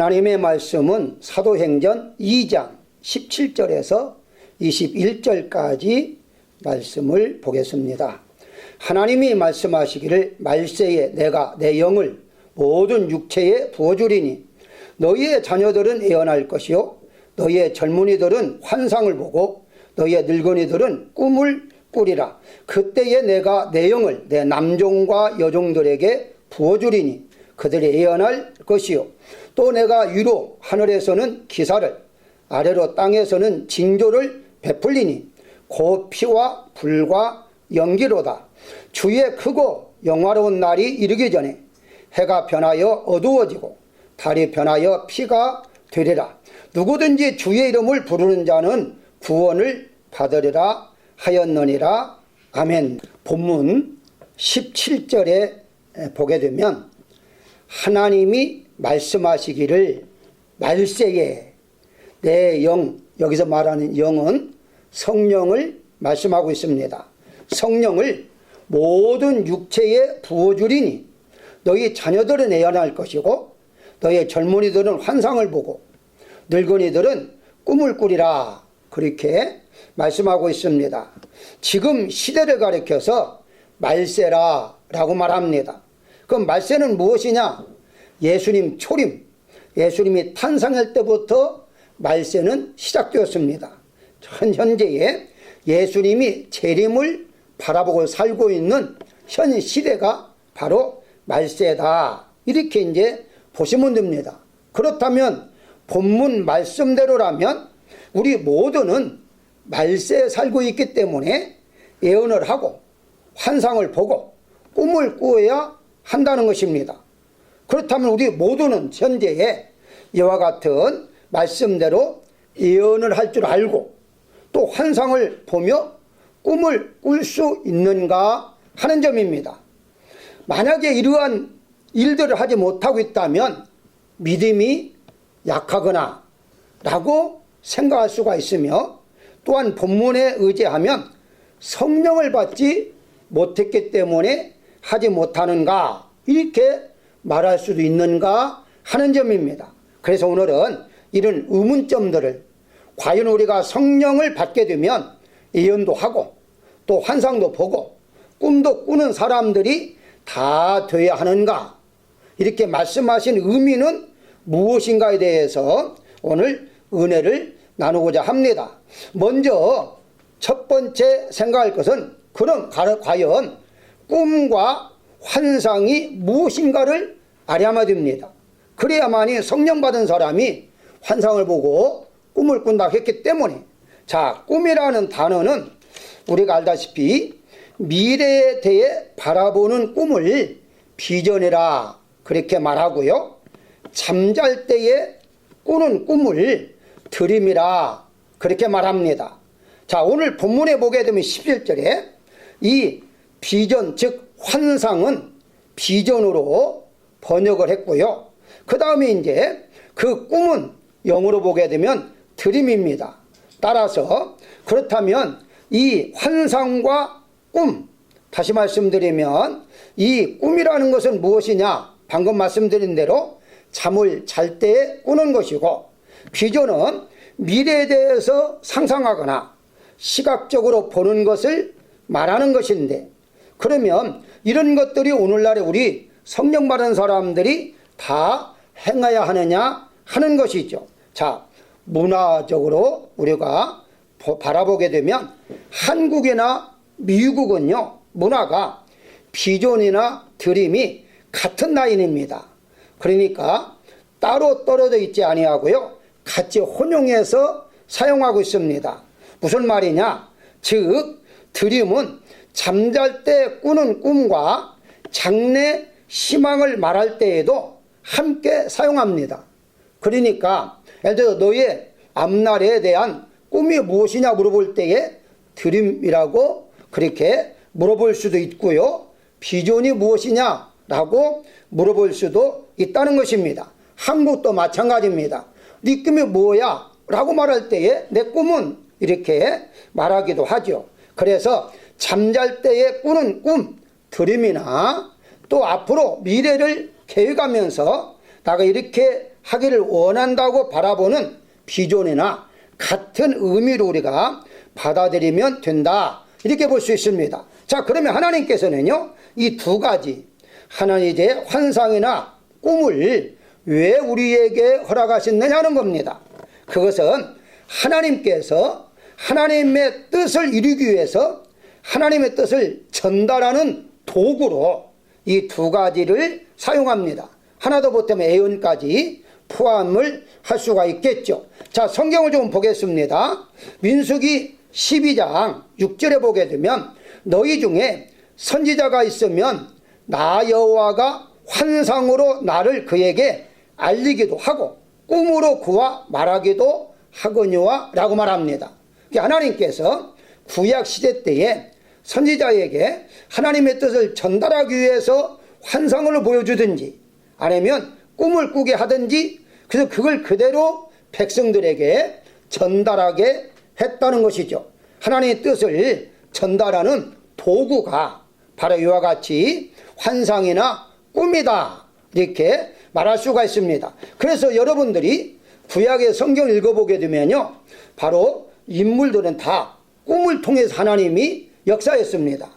하나님의 말씀은 사도행전 2장 17절에서 21절까지 말씀을 보겠습니다. 하나님이 말씀하시기를 말세에 내가 내 영을 모든 육체에 부어주리니 너희의 자녀들은 예언할 것이요 너희의 젊은이들은 환상을 보고 너희의 늙은이들은 꿈을 꾸리라. 그때에 내가 내 영을 내 남종과 여종들에게 부어주리니 그들이 예언할 것이요 또 내가 위로 하늘에서는 기사를 아래로 땅에서는 징조를 베풀리니 곧 피와 불과 연기로다. 주의 크고 영화로운 날이 이르기 전에 해가 변하여 어두워지고 달이 변하여 피가 되리라. 누구든지 주의 이름을 부르는 자는 구원을 받으리라 하였느니라. 아멘. 본문 17절에 보게 되면 하나님이 말씀하시기를 말세에 내 영, 여기서 말하는 영은 성령을 말씀하고 있습니다. 성령을 모든 육체에 부어주리니 너희 자녀들은 예언할 것이고 너희 젊은이들은 환상을 보고 늙은이들은 꿈을 꾸리라. 그렇게 말씀하고 있습니다. 지금 시대를 가리켜서 말세라 라고 말합니다. 그럼 말세는 무엇이냐? 예수님 초림, 예수님이 탄생할 때부터 말세는 시작되었습니다. 현재에 예수님이 재림을 바라보고 살고 있는 현 시대가 바로 말세다. 이렇게 이제 보시면 됩니다. 그렇다면 본문 말씀대로라면 우리 모두는 말세에 살고 있기 때문에 예언을 하고 환상을 보고 꿈을 꾸어야 한다는 것입니다. 그렇다면 우리 모두는 현재에 이와 같은 말씀대로 예언을 할 줄 알고 또 환상을 보며 꿈을 꿀 수 있는가 하는 점입니다. 만약에 이러한 일들을 하지 못하고 있다면 믿음이 약하거나 라고 생각할 수가 있으며 또한 본문에 의지하면 성령을 받지 못했기 때문에 하지 못하는가 이렇게 말할 수도 있는가 하는 점입니다. 그래서 오늘은 이런 의문점들을 과연 우리가 성령을 받게 되면 예언도 하고 또 환상도 보고 꿈도 꾸는 사람들이 다 되어야 하는가 이렇게 말씀하신 의미는 무엇인가에 대해서 오늘 은혜를 나누고자 합니다. 먼저 첫 번째 생각할 것은 그럼 과연 꿈과 환상이 무엇인가를 알아야만 됩니다. 그래야만이 성령 받은 사람이 환상을 보고 꿈을 꾼다 했기 때문에 자, 꿈이라는 단어는 우리가 알다시피 미래에 대해 바라보는 꿈을 비전이라 그렇게 말하고요. 잠잘 때에 꾸는 꿈을 드림이라 그렇게 말합니다. 자, 오늘 본문에 보게 되면 11절에 이 비전 즉 환상은 비전으로 번역을 했고요. 그 다음에 이제 그 꿈은 영어로 보게 되면 드림입니다. 따라서 그렇다면 이 환상과 꿈 다시 말씀드리면 이 꿈이라는 것은 무엇이냐? 방금 말씀드린 대로 잠을 잘 때 꾸는 것이고 비전은 미래에 대해서 상상하거나 시각적으로 보는 것을 말하는 것인데 그러면 이런 것들이 오늘날에 우리 성령 받은 사람들이 다 행해야 하느냐 하는 것이죠. 자, 문화적으로 우리가 바라보게 되면 한국이나 미국은요 문화가 비전이나 드림이 같은 라인입니다. 그러니까 따로 떨어져 있지 아니하고요 같이 혼용해서 사용하고 있습니다. 무슨 말이냐? 즉 드림은 잠잘 때 꾸는 꿈과 장래 희망을 말할 때에도 함께 사용합니다. 그러니까 예를 들어 너의 앞날에 대한 꿈이 무엇이냐 물어볼 때에 드림이라고 그렇게 물어볼 수도 있고요. 비전이 무엇이냐라고 물어볼 수도 있다는 것입니다. 한국도 마찬가지입니다. 네 꿈이 뭐야? 라고 말할 때에 내 꿈은 이렇게 말하기도 하죠. 그래서 잠잘 때에 꾸는 꿈, 드림이나 또 앞으로 미래를 계획하면서 내가 이렇게 하기를 원한다고 바라보는 비전이나 같은 의미로 우리가 받아들이면 된다, 이렇게 볼 수 있습니다. 자, 그러면 하나님께서는요, 이 두 가지 하나님의 이제 환상이나 꿈을 왜 우리에게 허락하셨느냐는 겁니다. 그것은 하나님께서 하나님의 뜻을 이루기 위해서 하나님의 뜻을 전달하는 도구로 이 두 가지를 사용합니다. 하나도 못하면 애언까지 포함을 할 수가 있겠죠. 자, 성경을 좀 보겠습니다. 민수기 12장 6절에 보게 되면 너희 중에 선지자가 있으면 나 여호와가 환상으로 나를 그에게 알리기도 하고 꿈으로 그와 말하기도 하거니와 라고 말합니다. 하나님께서 구약 시대 때에 선지자에게 하나님의 뜻을 전달하기 위해서 환상을 보여주든지 아니면 꿈을 꾸게 하든지, 그래서 그걸 그대로 백성들에게 전달하게 했다는 것이죠. 하나님의 뜻을 전달하는 도구가 바로 이와 같이 환상이나 꿈이다, 이렇게 말할 수가 있습니다. 그래서 여러분들이 구약의 성경을 읽어보게 되면요, 바로 인물들은 다 꿈을 통해서 하나님이 역사했습니다.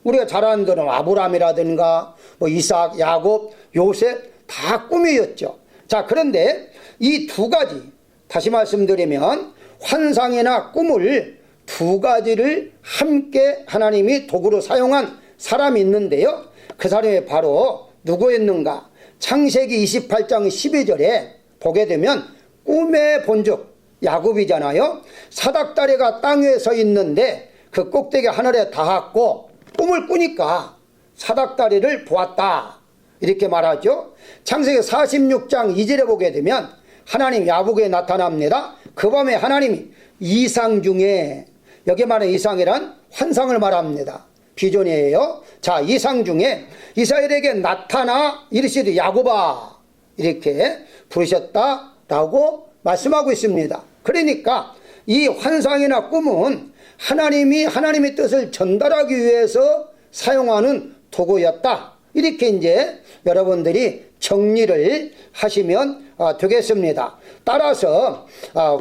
우리가 잘 아는 대로 아브라함이라든가 이삭, 야곱, 요셉 다 꿈이었죠. 자, 그런데 이 두 가지, 다시 말씀드리면 환상이나 꿈을 두 가지를 함께 하나님이 도구로 사용한 사람이 있는데요, 그 사람이 바로 누구였는가? 창세기 28장 12절에 보게 되면 꿈의 본적 야곱이잖아요. 사닥다리가 땅 위에 서 있는데 그 꼭대기 하늘에 닿았고 꿈을 꾸니까 사닥다리를 보았다, 이렇게 말하죠. 창세기 46장 2절에 보게 되면 하나님 야곱에 나타납니다. 그 밤에 하나님이 이상 중에, 여기 말하는 이상이란 환상을 말합니다. 비전이에요. 자, 이상 중에 이스라엘에게 나타나 이르시되 야곱아, 이렇게 부르셨다라고 말씀하고 있습니다. 그러니까 이 환상이나 꿈은 하나님이 하나님의 뜻을 전달하기 위해서 사용하는 도구였다, 이렇게 이제 여러분들이 정리를 하시면 되겠습니다. 따라서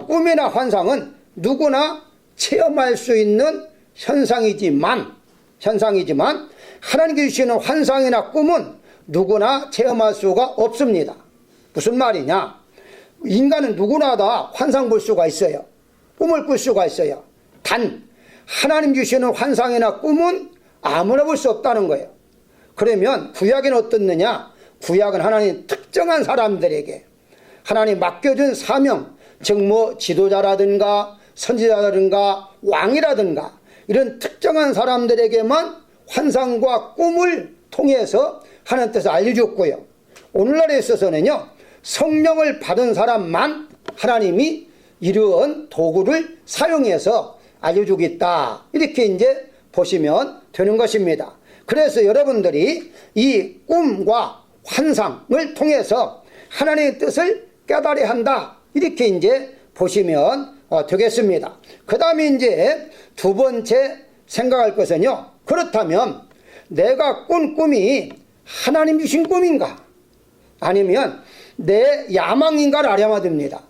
꿈이나 환상은 누구나 체험할 수 있는 현상이지만 하나님께 주시는 환상이나 꿈은 누구나 체험할 수가 없습니다. 무슨 말이냐? 인간은 누구나 다 환상 볼 수가 있어요. 꿈을 꿀 수가 있어요. 단 하나님 주시는 환상이나 꿈은 아무나 볼 수 없다는 거예요. 그러면 구약에는 어떻느냐? 구약은 하나님 특정한 사람들에게 하나님 맡겨준 사명, 즉 지도자라든가 선지자라든가 왕이라든가 이런 특정한 사람들에게만 환상과 꿈을 통해서 하나님 뜻을 알려줬고요, 오늘날에 있어서는요, 성령을 받은 사람만 하나님이 이런 도구를 사용해서 알려주겠다, 이렇게 이제 보시면 되는 것입니다. 그래서 여러분들이 이 꿈과 환상을 통해서 하나님의 뜻을 깨달아야 한다, 이렇게 이제 보시면 되겠습니다. 그 다음에 이제 두 번째 생각할 것은요, 그렇다면 내가 꾼 꿈이 하나님 주신 꿈인가 아니면 내 야망인가를 알아야 됩니다.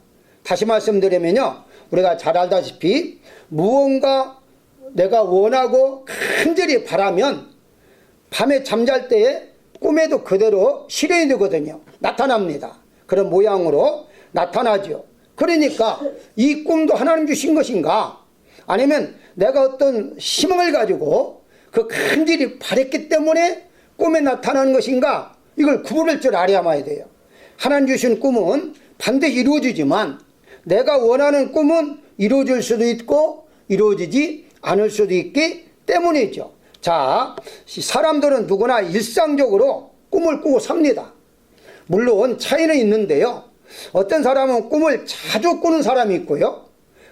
다시 말씀드리면요, 우리가 잘 알다시피 무언가 내가 원하고 간절히 바라면 밤에 잠잘 때에 꿈에도 그대로 실현이 되거든요. 나타납니다. 그런 모양으로 나타나죠. 그러니까 이 꿈도 하나님 주신 것인가 아니면 내가 어떤 희망을 가지고 그 간절히 바랬기 때문에 꿈에 나타나는 것인가, 이걸 구분할 줄 알아야만 돼요. 하나님 주신 꿈은 반드시 이루어지지만 내가 원하는 꿈은 이루어질 수도 있고 이루어지지 않을 수도 있기 때문이죠. 자, 사람들은 누구나 일상적으로 꿈을 꾸고 삽니다. 물론 차이는 있는데요, 어떤 사람은 꿈을 자주 꾸는 사람이 있고요,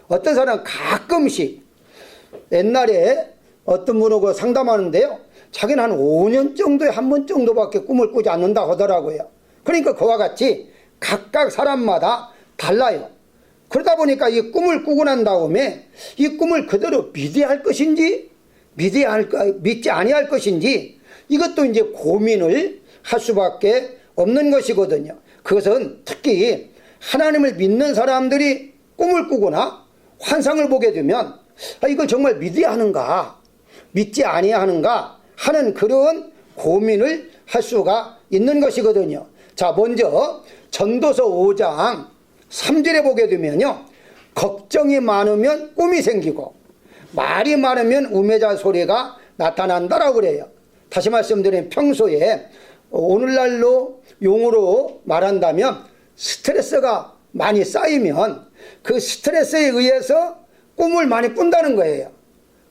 어떤 사람은 가끔씩. 옛날에 어떤 분하고 상담하는데요, 자기는 한 5년 정도에 한 번 정도밖에 꿈을 꾸지 않는다 하더라고요. 그러니까 그와 같이 각각 사람마다 달라요. 그러다 보니까 이 꿈을 꾸고 난 다음에 이 꿈을 그대로 믿어야 할 것인지 믿지 아니할 것인지, 이것도 이제 고민을 할 수밖에 없는 것이거든요. 그것은 특히 하나님을 믿는 사람들이 꿈을 꾸거나 환상을 보게 되면 이걸 정말 믿어야 하는가, 믿지 아니야 하는가 하는 그런 고민을 할 수가 있는 것이거든요. 자, 먼저 전도서 5장 3절에 보게 되면요, 걱정이 많으면 꿈이 생기고 말이 많으면 우매자 소리가 나타난다라고 그래요. 다시 말씀드리면 평소에 오늘날로 용어로 말한다면 스트레스가 많이 쌓이면 그 스트레스에 의해서 꿈을 많이 꾼다는 거예요.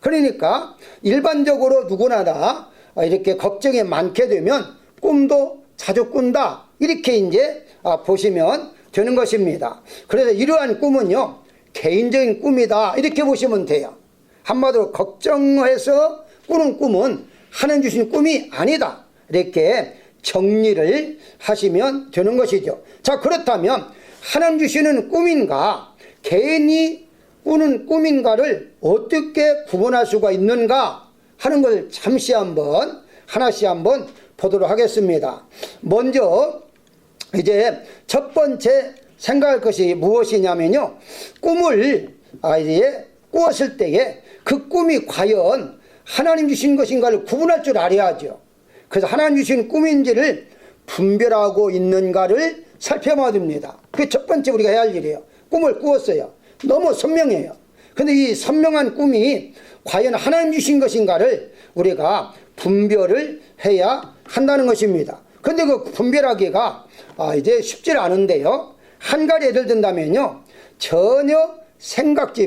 그러니까 일반적으로 누구나 다 이렇게 걱정이 많게 되면 꿈도 자주 꾼다, 이렇게 이제 보시면 되는 것입니다. 그래서 이러한 꿈은요, 개인적인 꿈이다, 이렇게 보시면 돼요. 한마디로 걱정해서 꾸는 꿈은 하나님 주신 꿈이 아니다, 이렇게 정리를 하시면 되는 것이죠. 자, 그렇다면 하나님 주시는 꿈인가, 개인이 꾸는 꿈인가를 어떻게 구분할 수가 있는가 하는 걸 잠시 한번 하나씩 한번 보도록 하겠습니다. 먼저 이제 첫 번째 생각할 것이 무엇이냐면요, 꿈을 이제 꾸었을 때에 그 꿈이 과연 하나님 주신 것인가를 구분할 줄 알아야죠. 그래서 하나님 주신 꿈인지를 분별하고 있는가를 살펴봐야 됩니다. 그게 첫 번째 우리가 해야 할 일이에요. 꿈을 꾸었어요. 너무 선명해요. 근데 이 선명한 꿈이 과연 하나님 주신 것인가를 우리가 분별을 해야 한다는 것입니다. 근데 그 분별하기가 이제 쉽지 않은데요, 한 가지 예를 든다면요, 전혀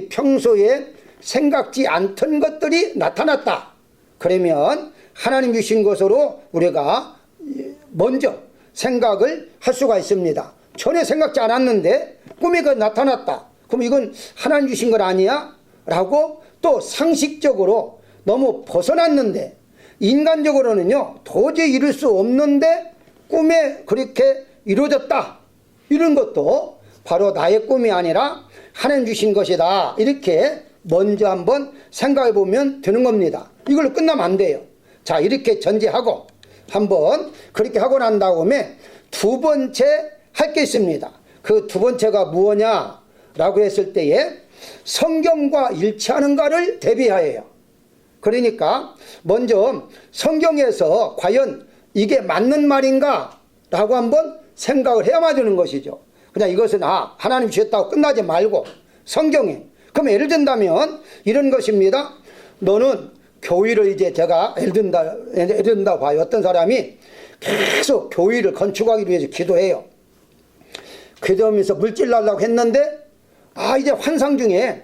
평소에 생각지 않던 것들이 나타났다. 그러면 하나님 주신 것으로 우리가 먼저 생각을 할 수가 있습니다. 전혀 생각지 않았는데 꿈이 나타났다. 그럼 이건 하나님 주신 것 아니야? 라고 또 상식적으로 너무 벗어났는데, 인간적으로는요 도저히 이룰 수 없는데 꿈에 그렇게 이루어졌다, 이런 것도 바로 나의 꿈이 아니라 하나님 주신 것이다, 이렇게 먼저 한번 생각해 보면 되는 겁니다. 이걸로 끝나면 안 돼요. 자, 이렇게 전제하고 한번 그렇게 하고 난 다음에 두 번째 할 게 있습니다. 그 두 번째가 무엇냐 라고 했을 때에 성경과 일치하는가를 대비하여요. 그러니까 먼저 성경에서 과연 이게 맞는 말인가 라고 한번 생각을 해야만 되는 것이죠. 그냥 이것은 하나님 주셨다고 끝나지 말고 성경에, 그럼 예를 든다면 이런 것입니다. 너는 교회를 이제 제가 예를 든다 봐요. 어떤 사람이 계속 교회를 건축하기 위해서 기도해요. 기도하면서 물질 날라고 했는데 이제 환상 중에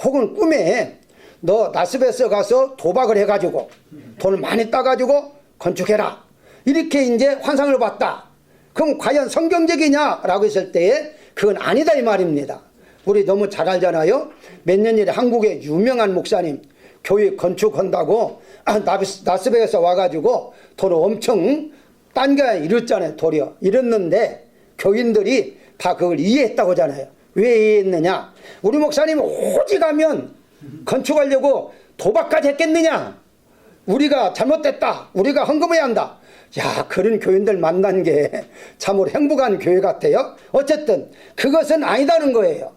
혹은 꿈에 너 라스베가스 가서 도박을 해가지고 돈을 많이 따가지고 건축해라, 이렇게 이제 환상을 봤다. 그럼 과연 성경적이냐 라고 했을 때에 그건 아니다, 이 말입니다. 우리 너무 잘 알잖아요. 몇 년 전에 한국의 유명한 목사님 교회 건축한다고 라스베가스 와가지고 돈을 엄청 딴 게 이랬잖아요. 도리어 이랬는데 교인들이 다 그걸 이해했다고 하잖아요. 왜 이해했느냐? 우리 목사님 오직 하면 건축하려고 도박까지 했겠느냐? 우리가 잘못됐다, 우리가 헌금해야 한다. 야, 그런 교인들 만난 게 참으로 행복한 교회 같아요. 어쨌든 그것은 아니다는 거예요.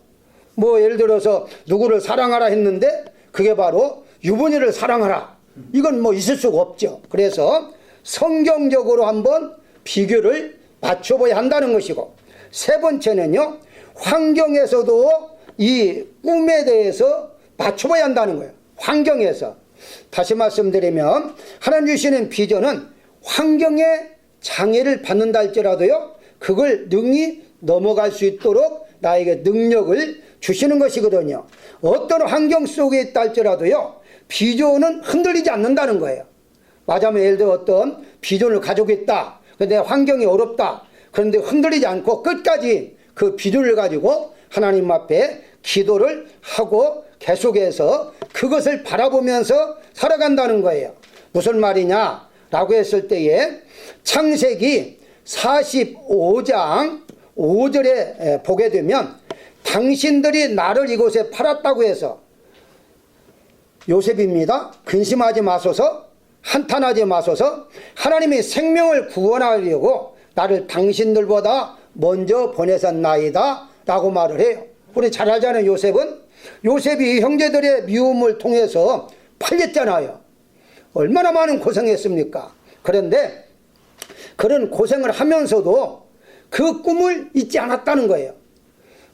뭐 예를 들어서 누구를 사랑하라 했는데 그게 바로 유부녀를 사랑하라, 이건 뭐 있을 수가 없죠. 그래서 성경적으로 한번 비교를 맞춰봐야 한다는 것이고, 세 번째는요, 환경에서도 이 꿈에 대해서 맞춰봐야 한다는 거예요. 환경에서. 다시 말씀드리면 하나님 주시는 비전은 환경에 장애를 받는다 할지라도요, 그걸 능히 넘어갈 수 있도록 나에게 능력을 주시는 것이거든요. 어떤 환경 속에 있다 할지라도요, 비전은 흔들리지 않는다는 거예요. 맞아면 예를 들어 어떤 비전을 가지고 있다, 근데 환경이 어렵다, 그런데 흔들리지 않고 끝까지 그 비전을 가지고 하나님 앞에 기도를 하고 계속해서 그것을 바라보면서 살아간다는 거예요. 무슨 말이냐 라고 했을 때에 창세기 45장 5절에 보게 되면 당신들이 나를 이곳에 팔았다고 해서, 요셉입니다. 근심하지 마소서, 한탄하지 마소서, 하나님이 생명을 구원하려고 나를 당신들보다 먼저 보내셨나이다 라고 말을 해요. 우리 잘 알잖아요. 요셉이 형제들의 미움을 통해서 팔렸잖아요. 얼마나 많은 고생했습니까? 그런데 그런 고생을 하면서도 그 꿈을 잊지 않았다는 거예요.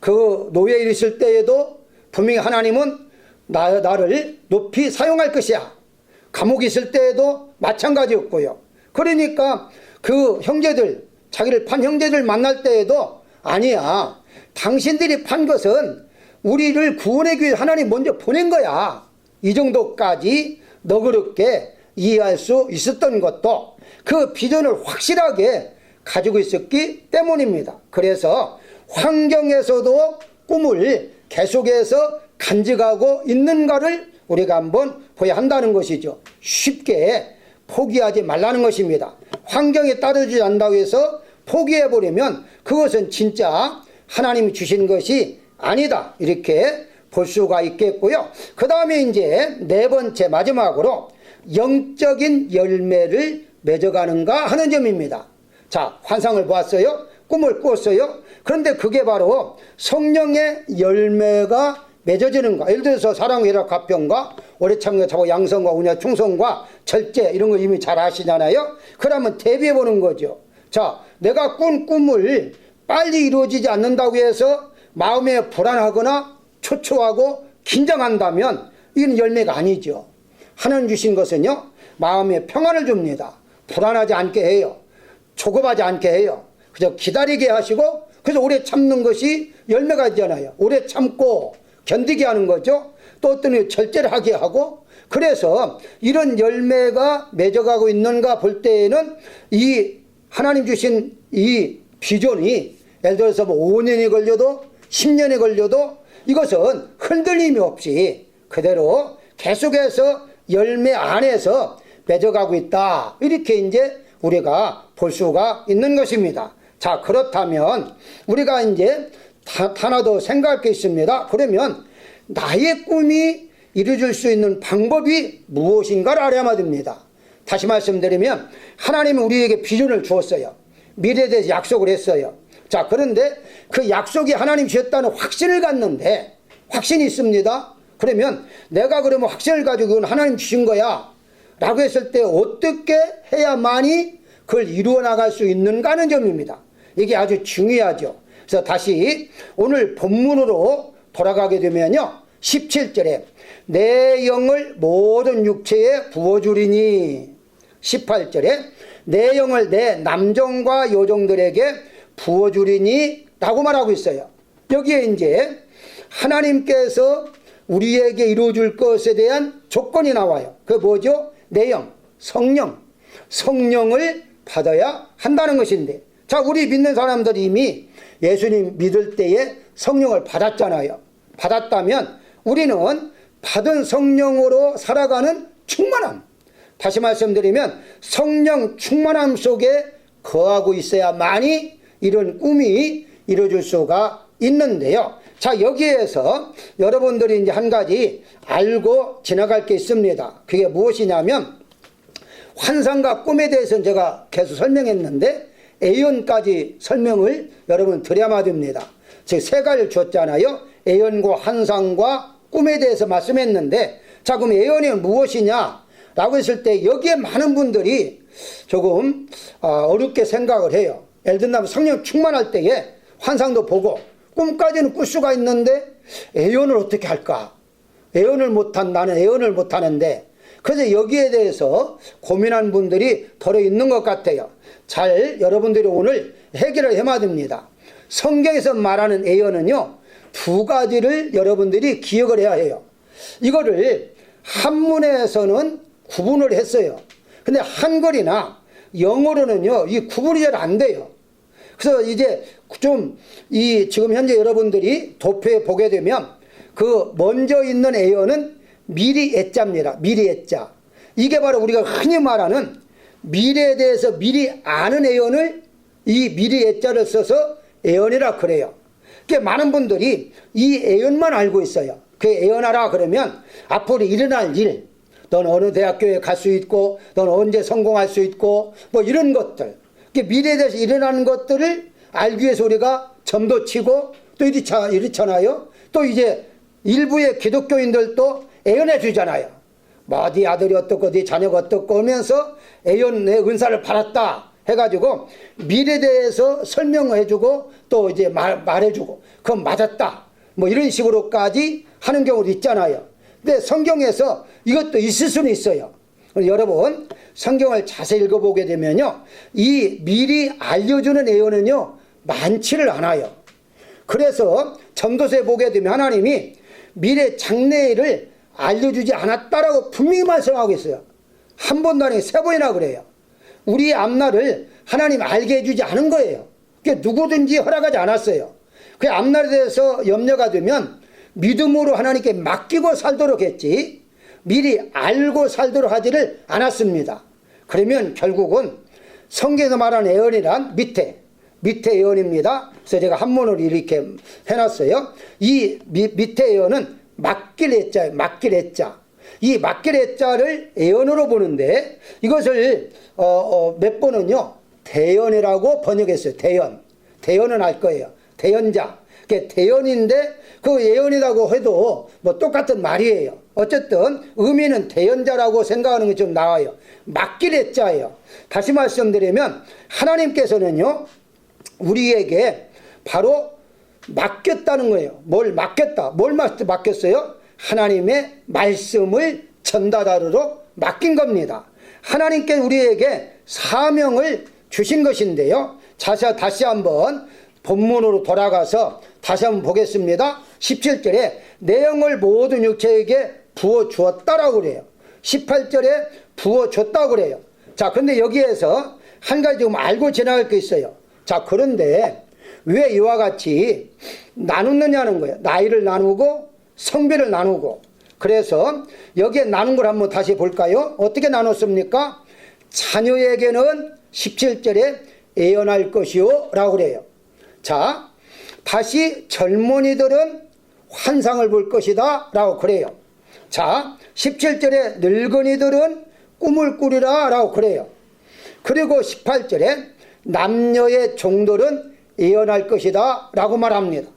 그 노예에 있을 때에도 분명히 하나님은 나를 높이 사용할 것이야. 감옥에 있을 때에도 마찬가지였고요. 그러니까 그 형제들, 자기를 판 형제들 만날 때에도 아니야, 당신들이 판 것은 우리를 구원하기 위해 하나님 먼저 보낸 거야. 이 정도까지 너그럽게 이해할 수 있었던 것도 그 비전을 확실하게 가지고 있었기 때문입니다. 그래서 환경에서도 꿈을 계속해서 간직하고 있는가를 우리가 한번 보아야 한다는 것이죠. 쉽게 포기하지 말라는 것입니다. 환경에 따르지 않는다고 해서 포기해버리면 그것은 진짜 하나님이 주신 것이 아니다, 이렇게 볼 수가 있겠고요. 그 다음에 이제 네 번째 마지막으로 영적인 열매를 맺어가는가 하는 점입니다. 자, 환상을 보았어요. 꿈을 꾸었어요. 그런데 그게 바로 성령의 열매가 맺어지는가. 예를 들어서 사랑회라 가평과 오래 참여하고 양성과 운야 충성과 절제 이런 거 이미 잘 아시잖아요. 그러면 대비해 보는 거죠. 자, 내가 꾼 꿈을 빨리 이루어지지 않는다고 해서 마음에 불안하거나 초조하고 긴장한다면 이건 열매가 아니죠. 하나님 주신 것은요, 마음에 평안을 줍니다. 불안하지 않게 해요. 조급하지 않게 해요. 그저 기다리게 하시고, 그래서 오래 참는 것이 열매가 있잖아요. 오래 참고 견디게 하는 거죠. 또 어떤 절제를 하게 하고, 그래서 이런 열매가 맺어가고 있는가 볼 때에는 이 하나님 주신 이 비전이 예를 들어서 뭐 5년이 걸려도 10년이 걸려도 이것은 흔들림이 없이 그대로 계속해서 열매 안에서 맺어가고 있다, 이렇게 이제 우리가 볼 수가 있는 것입니다. 자, 그렇다면 우리가 이제 하나 더 생각할 게 있습니다. 그러면 나의 꿈이 이루어질 수 있는 방법이 무엇인가를 알아야만 됩니다. 다시 말씀드리면 하나님은 우리에게 비전을 주었어요. 미래에 대해서 약속을 했어요. 자, 그런데 그 약속이 하나님 주셨다는 확신을 갖는데, 확신이 있습니다. 그러면 내가 그러면 확신을 가지고 이건 하나님 주신 거야 라고 했을 때 어떻게 해야만이 그걸 이루어 나갈 수 있는가 하는 점입니다. 이게 아주 중요하죠. 그래서 다시 오늘 본문으로 돌아가게 되면요, 17절에 내 영을 모든 육체에 부어주리니, 18절에 내 영을 내 남종과 여종들에게 부어주리니 라고 말하고 있어요. 여기에 이제 하나님께서 우리에게 이루어줄 것에 대한 조건이 나와요. 그게 뭐죠? 내 영, 성령을 받아야 한다는 것인데, 자, 우리 믿는 사람들이 이미 예수님 믿을 때에 성령을 받았잖아요. 받았다면 우리는 받은 성령으로 살아가는 충만함, 다시 말씀드리면 성령 충만함 속에 거하고 있어야만이 이런 꿈이 이루어질 수가 있는데요. 자, 여기에서 여러분들이 이제 한 가지 알고 지나갈 게 있습니다. 그게 무엇이냐면, 환상과 꿈에 대해서는 제가 계속 설명했는데 예언까지 설명을 여러분 드려야만 됩니다. 즉 세 가지를 줬잖아요. 예언과 환상과 꿈에 대해서 말씀했는데, 자, 그럼 예언이 무엇이냐 라고 했을 때 여기에 많은 분들이 조금 어렵게 생각을 해요. 예를 들면 성령 충만할 때에 환상도 보고 꿈까지는 꿀 수가 있는데 예언을 어떻게 할까? 나는 예언을 못하는데, 그래서 여기에 대해서 고민한 분들이 덜어 있는 것 같아요. 잘 여러분들이 오늘 해결을 해야 됩니다. 성경에서 말하는 예언은요, 두 가지를 여러분들이 기억을 해야 해요. 이거를 한문에서는 구분을 했어요. 근데 한글이나 영어로는요, 이 구분이 잘 안 돼요. 그래서 이제 좀 지금 현재 여러분들이 도표에 보게 되면 그 먼저 있는 예언은 미리 애자입니다. 미리 애자. 이게 바로 우리가 흔히 말하는 미래에 대해서 미리 아는 예언을 이 미리 애자를 써서 예언이라 그래요. 그러니까 많은 분들이 이 예언만 알고 있어요. 그 예언하라 그러면 앞으로 일어날 일, 넌 어느 대학교에 갈 수 있고, 넌 언제 성공할 수 있고, 뭐 이런 것들, 미래에 대해서 일어나는 것들을 알기 위해서 우리가 점도 치고 또 이렇잖아요. 또 이제 일부의 기독교인들도 애연해 주잖아요. 뭐 네 아들이 어떻고 네 자녀가 어떻고 하면서 애연의 은사를 받았다 해가지고 미래에 대해서 설명해주고 또 이제 말해주고 그건 맞았다 뭐 이런 식으로까지 하는 경우도 있잖아요. 근데 성경에서 이것도 있을 수는 있어요. 여러분 성경을 자세히 읽어보게 되면요, 이 미리 알려주는 예언은요 많지를 않아요. 그래서 전도서에 보게 되면 하나님이 미래 장래일을 알려주지 않았다라고 분명히 말씀하고 있어요. 한 번도 아니고 3번이나 그래요. 우리의 앞날을 하나님 알게 해주지 않은 거예요. 그게 누구든지 허락하지 않았어요. 그 앞날에 대해서 염려가 되면 믿음으로 하나님께 맡기고 살도록 했지 미리 알고 살도록 하지를 않았습니다. 그러면 결국은 성경에서 말하는 예언이란 밑에 예언입니다. 그래서 제가 한문으로 이렇게 해놨어요. 이 밑에 예언은 맡길 해자예요. 맡길 해자. 이 맡길 해자를 예언으로 보는데 이것을 몇 번은요 대연이라고 번역했어요. 대연은 알 거예요. 대연자. 그게 대연인데 그 예언이라고 해도 뭐 똑같은 말이에요. 어쨌든 의미는 대연자라고 생각하는 게 좀 나와요. 맡길 해자예요. 다시 말씀드리면 하나님께서는요 우리에게 바로 맡겼다는 거예요. 뭘 맡겼다. 뭘 맡겼어요? 하나님의 말씀을 전달하도록 맡긴 겁니다. 하나님께 우리에게 사명을 주신 것인데요. 다시 한번 본문으로 돌아가서 다시 한번 보겠습니다. 17절에 내 영을 모든 육체에게 부어주었다라고 그래요. 18절에 부어줬다고 그래요. 자, 그런데 여기에서 한 가지 좀 알고 지나갈 게 있어요. 자, 그런데 왜 이와 같이 나누느냐는 거예요. 나이를 나누고 성별을 나누고. 그래서 여기에 나눈 걸 한번 다시 볼까요? 어떻게 나눴습니까? 자녀에게는 17절에 예언할 것이요 라고 그래요. 자, 다시 젊은이들은 환상을 볼 것이다 라고 그래요. 자, 17절에 늙은이들은 꿈을 꾸리라 라고 그래요. 그리고 18절에 남녀의 종들은 예언할 것이다 라고 말합니다.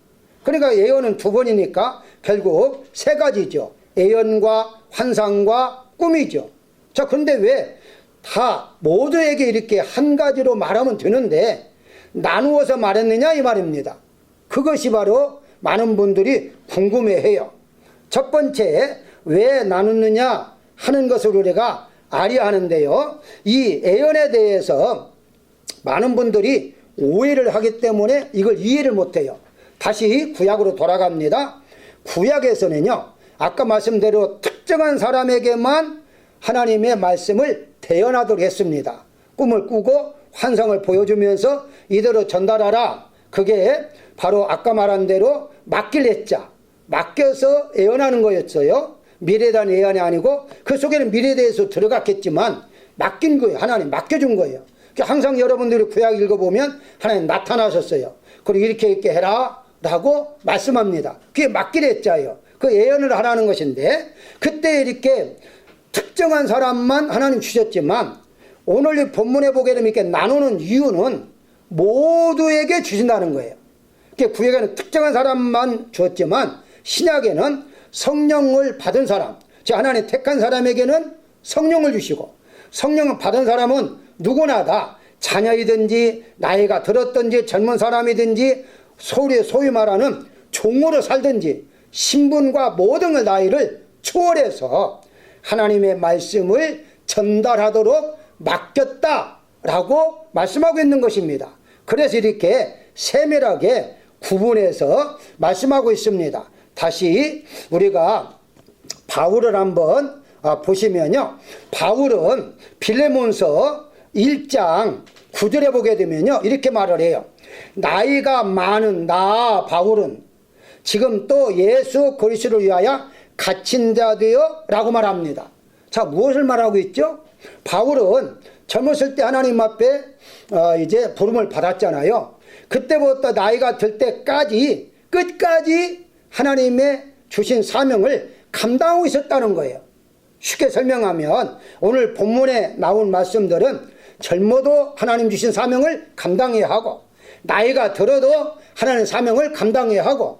그러니까 예언은 2번이니까 결국 3가지죠. 예언과 환상과 꿈이죠. 자, 그런데 왜 다 모두에게 이렇게 한 가지로 말하면 되는데 나누어서 말했느냐 이 말입니다. 그것이 바로 많은 분들이 궁금해해요. 첫 번째, 왜 나누느냐 하는 것을 우리가 알아야 하는데요, 이 예언에 대해서 많은 분들이 오해를 하기 때문에 이걸 이해를 못해요. 다시 구약으로 돌아갑니다. 구약에서는요 아까 말씀대로 특정한 사람에게만 하나님의 말씀을 대언하도록 했습니다. 꿈을 꾸고 환상을 보여주면서 이대로 전달하라. 그게 바로 아까 말한 대로 맡길 해자, 맡겨서 예언하는 거였어요. 미래에 대한 예언이 아니고 그 속에는 미래에 대해서 들어갔겠지만 맡긴 거예요. 하나님 맡겨준 거예요. 항상 여러분들이 구약 읽어보면 하나님 나타나셨어요. 그리고 이렇게 해라 라고 말씀합니다. 그게 맡길 해자예요. 그 예언을 하라는 것인데 그때 이렇게 특정한 사람만 하나님 주셨지만 오늘 이 본문에 보게 되면 이렇게 나누는 이유는 모두에게 주신다는 거예요. 구약에는 특정한 사람만 주었지만 신약에는 성령을 받은 사람, 즉 하나님 택한 사람에게는 성령을 주시고, 성령을 받은 사람은 누구나 다 자녀이든지 나이가 들었든지 젊은 사람이든지 소위 말하는 종으로 살든지 신분과 모든 나이를 초월해서 하나님의 말씀을 전달하도록 맡겼다라고 말씀하고 있는 것입니다. 그래서 이렇게 세밀하게 구분해서 말씀하고 있습니다. 다시 우리가 바울을 한번 보시면요, 바울은 빌레몬서 1장 9절에 보게 되면요 이렇게 말을 해요. 나이가 많은 나 바울은 지금 또 예수 그리스도를 위하여 갇힌 자 되어 라고 말합니다. 자, 무엇을 말하고 있죠? 바울은 젊었을 때 하나님 앞에 이제 부름을 받았잖아요. 그때부터 나이가 들 때까지 끝까지 하나님의 주신 사명을 감당하고 있었다는 거예요. 쉽게 설명하면 오늘 본문에 나온 말씀들은 젊어도 하나님 주신 사명을 감당해야 하고 나이가 들어도 하나님 사명을 감당해야 하고,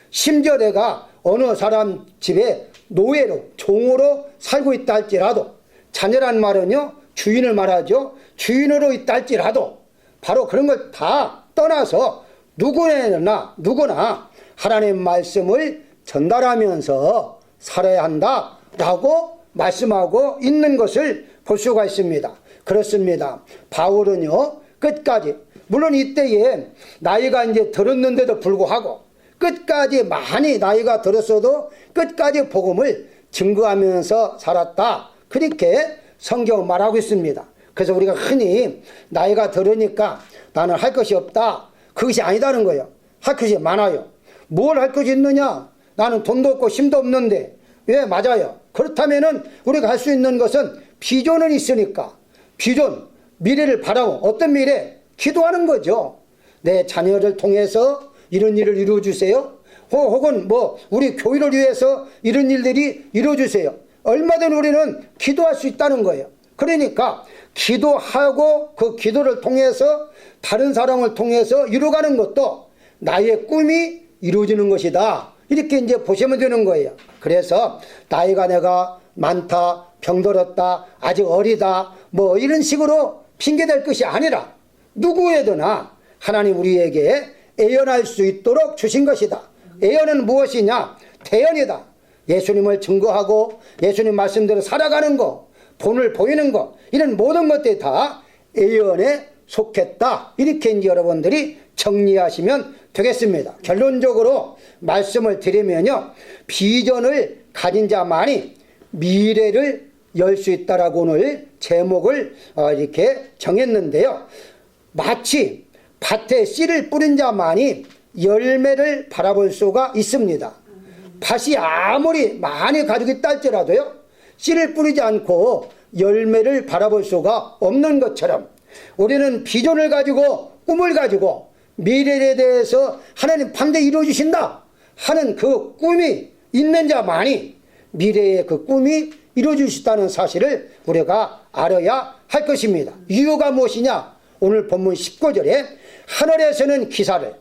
심지어 내가 어느 사람 집에 노예로 종으로 살고 있다 할지라도, 자녀란 말은요 주인을 말하죠. 주인으로 있다 할지라도 바로 그런 걸 다 떠나서 누구나 하나님 말씀을 전달하면서 살아야 한다라고 말씀하고 있는 것을 볼 수가 있습니다. 그렇습니다. 바울은요 끝까지, 물론 이때에 나이가 이제 들었는데도 불구하고 끝까지, 많이 나이가 들었어도 끝까지 복음을 증거하면서 살았다, 그렇게 성경은 말하고 있습니다. 그래서 우리가 흔히 나이가 들으니까 나는 할 것이 없다, 그것이 아니다는 거예요. 할 것이 많아요. 뭘 할 것이 있느냐? 나는 돈도 없고 힘도 없는데. 예, 맞아요. 그렇다면은 우리가 할 수 있는 것은 비전은 있으니까, 비전, 미래를 바라고, 어떤 미래? 기도하는 거죠. 내 자녀를 통해서 이런 일을 이루어주세요. 혹은 우리 교회를 위해서 이런 일들이 이루어주세요. 얼마든 우리는 기도할 수 있다는 거예요. 그러니까 기도하고 그 기도를 통해서 다른 사람을 통해서 이루어가는 것도 나의 꿈이 이루어지는 것이다, 이렇게 이제 보시면 되는 거예요. 그래서 나이가 내가 많다, 병들었다, 아직 어리다, 이런 식으로 핑계댈 것이 아니라 누구에도나 하나님 우리에게 애연할 수 있도록 주신 것이다. 애연은 무엇이냐? 대연이다. 예수님을 증거하고 예수님 말씀대로 살아가는 거, 본을 보이는 거, 이런 모든 것들이 다 애연에 속했다, 이렇게 이제 여러분들이 정리하시면 되겠습니다. 결론적으로 말씀을 드리면요, 비전을 가진 자만이 미래를 열 수 있다라고 오늘 제목을 이렇게 정했는데요, 마치 밭에 씨를 뿌린 자만이 열매를 바라볼 수가 있습니다. 밭이 아무리 많이 가지고 있다 할지라도요, 씨를 뿌리지 않고 열매를 바라볼 수가 없는 것처럼, 우리는 비전을 가지고 꿈을 가지고 미래에 대해서 하나님 반드시 이루어주신다 하는 그 꿈이 있는 자만이 미래의 그 꿈이 이루어질 수 있다는 사실을 우리가 알아야 할 것입니다. 이유가 무엇이냐? 오늘 본문 19절에 하늘에서는 기사를,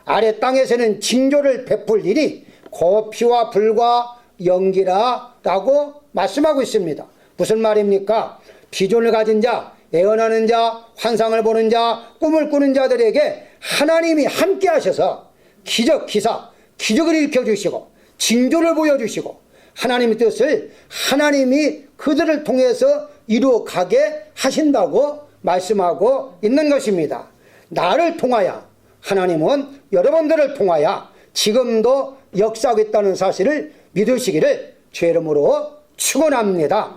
아래 땅에서는 징조를 베풀리니 곧 피와 불과 연기라 라고 말씀하고 있습니다. 무슨 말입니까? 비전을 가진 자, 애원하는 자, 환상을 보는 자, 꿈을 꾸는 자들에게 하나님이 함께 하셔서 기적, 기사, 기적을 일으켜주시고 징조를 보여주시고 하나님의 뜻을 하나님이 그들을 통해서 이루어가게 하신다고 말씀하고 있는 것입니다. 나를 통하여 하나님은 여러분들을 통하여 지금도 역사하고 있다는 사실을 믿으시기를 주의 이름으로 축원합니다.